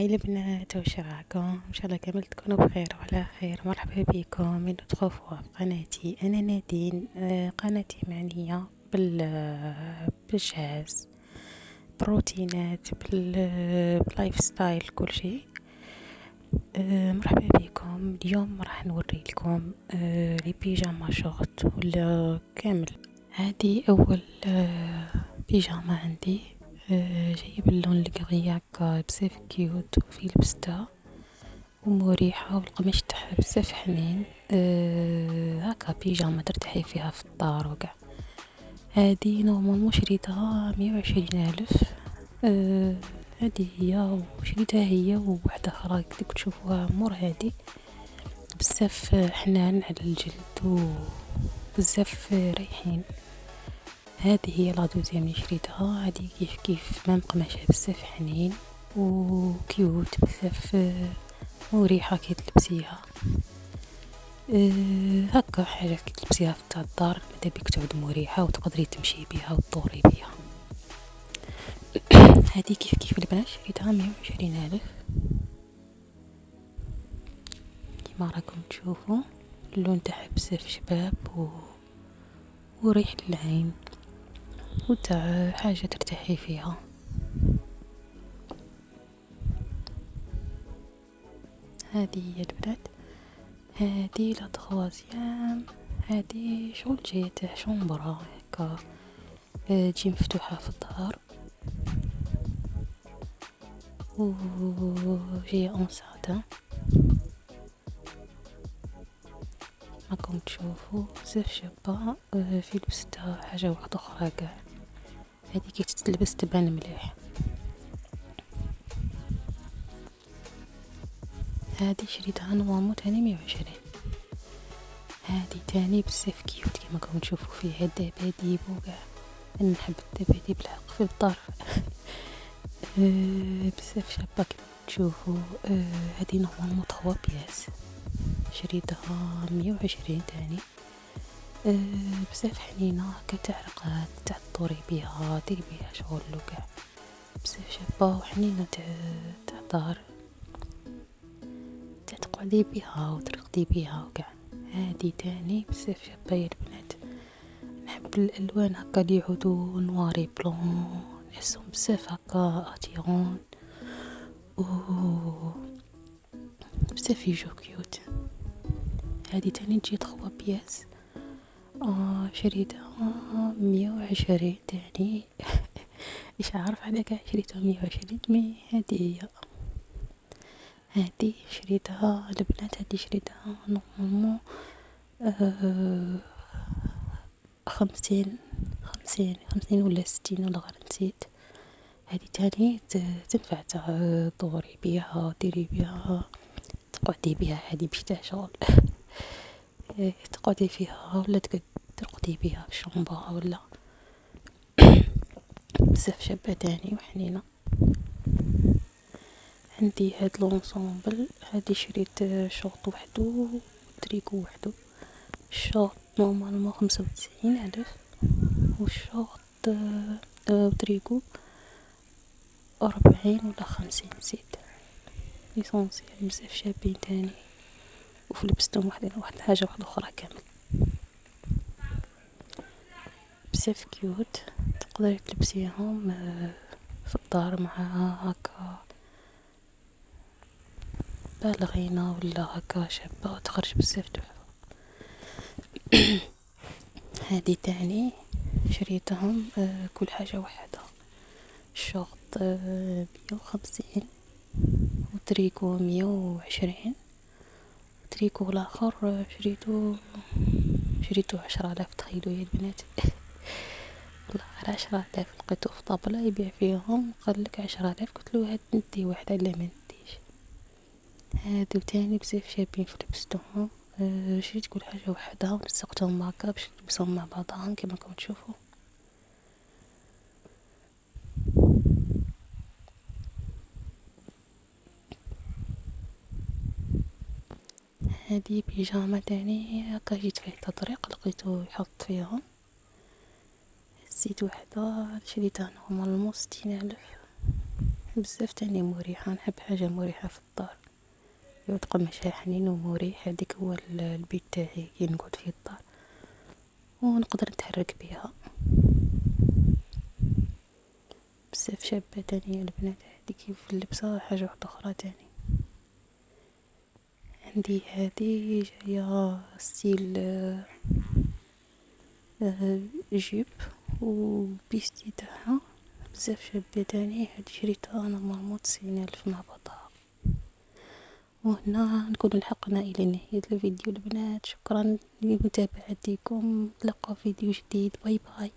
هاي البنات، وش راكم؟ ان شاء الله كامل تكونوا بخير وعلى خير. مرحبا بكم من تخوفوا في قناتي. انا نادين. قناتي معنية بالجهاز، بروتينات، باللايف ستايل، كل شيء. مرحبا بكم. اليوم راح نوري لكم لي بيجاما شورت ولا كامل. هذه اول بيجاما عندي، جاية باللون القغي هكا، بزاف كيوت وفي لبستها ومريحة، والقماش تاعها بزاف حنين. هكا بيجاما ترتاحي فيها في الدار وقع. هذه نورمالمون شريتها 120,000. هذه هي، وشريتها هي وواحدة اخرى كيف تشوفوها مور هذه، بزاف حنان على الجلد وبزاف ريحين. هذه هي لا دوزيام اللي شريتها. هذه كيف مام قماشها بزاف حنين وكيوت، بزاف مريحة كي تلبسيها. هكا حاجة كي تلبسيها في تاع الدار ماذا بيك تعود مريحة وتقدري تمشي بها وتدوري بها. هذه كيف البنات شريتها 120,000 كيما راكم تشوفوا. اللون تاعها بزاف شباب وريح للعين وتاع حاجة ترتاحي فيها. هذه هي البنات. هذه لا تخوازيام. هذه شغل جاية تاع شومبرا هكا، تجي مفتوحة في الدار وجاية انساتا راكم تشوفوا. بزاف شابة. في لبستها حاجة واحدة اخرى كاع. هذه كي تتلبس تبان مليح. هذه شريتها نورمال تاني 120. هذه تاني بزاف كيوت كيما راكم تشوفوا فيها الدباديب وكاع. انا نحب الدباديب الحق في الدار. بزاف شابة كيما تشوفوا. هذه نورمالمون 3 بياس، شريتها 120 تاني. بزاف حنينة هكا، تاع رقاد، تاع تدوري بيها، ديري بيها شغل وكاع. بزاف شابة وحنينة، تاع دار، تاع تقعدي بيها وترقدي بيها وكاع. هادي تاني بزاف شابة يا البنات. نحب الالوان هكا اللي يعودوا نواري بلون، نحسهم بزاف هكا اتيرون و بزاف يجو كيوت. هادي تاني تجي 3 بياس. شريتها 120 تاني. مش عارف على كاع شريتها 120 مي هادي هي. هادي شريتها البنات، هادي شريتها نورمالمون 50 ولا 60 ولا غير نسيت. هادي تاني تنفع تدوري بيها، ديري بيها، تقعدي بيها. هادي مش تاع شغل. تقعدي فيها ولا ترقدي بيها في الشومبا ولا. بزاف شابة تاني وحنينة. عندي هاد لونسومبل. هادي شريت شورت وحدو وتريكو وحدو. الشورت نورمالمون 95,000 والشورت وتريكو 40 ولا 50 نسيت. ليسونسيال بزاف شابين تاني، وفي لبستهم واحد حاجة واحدة اخرى كامل. بزاف كيوت، تقدري تلبسيهم في الدار مع هكا بالغينة ولا هكا شابة، تخرج بزاف تحفة. هذه تاني شريتهم كل حاجة واحدة. الشورت 150 وتريكو 120. تريكو الاخر شريتو 10,000. تخيلوا يا البنات. والله غير 10,000. لقيتو في طابلة يبيع فيهم، قالك 10,000. قلتلو هاد ندي واحدة لا ما نديش. هادو تاني بزاف شابين في لبستهم. شريت كل حاجة وحدها ونسقتهم هكا باش نلبسهم مع بعضهم كما راكم تشوفوا. هذه بيجامة تاني هكا، جيت فيه تطريق لقيتو يحط فيهم. هزيت وحدة شريتها نورمالمون 60,000. بزاف تاني مريحة، نحب حاجة مريحة في الدار، يعود قماشها حنين ومريح. هذيك هو البيت تاعي كي نقعد في الدار ونقدر نتحرك بها. بزاف شابة تانية البنات، هذيك في اللبسة حاجة واحدة اخرى تاني. عندي هذه جاية ستيل جيب وبيستي تاعها بزاف شابة تاني. هاد شريتها انا مرموط 90,000 نهبطها. وهنا نكون لحقنا الى نهاية الفيديو البنات. شكرا لمتابعتكم، نتلاقاو فيديو جديد. باي باي.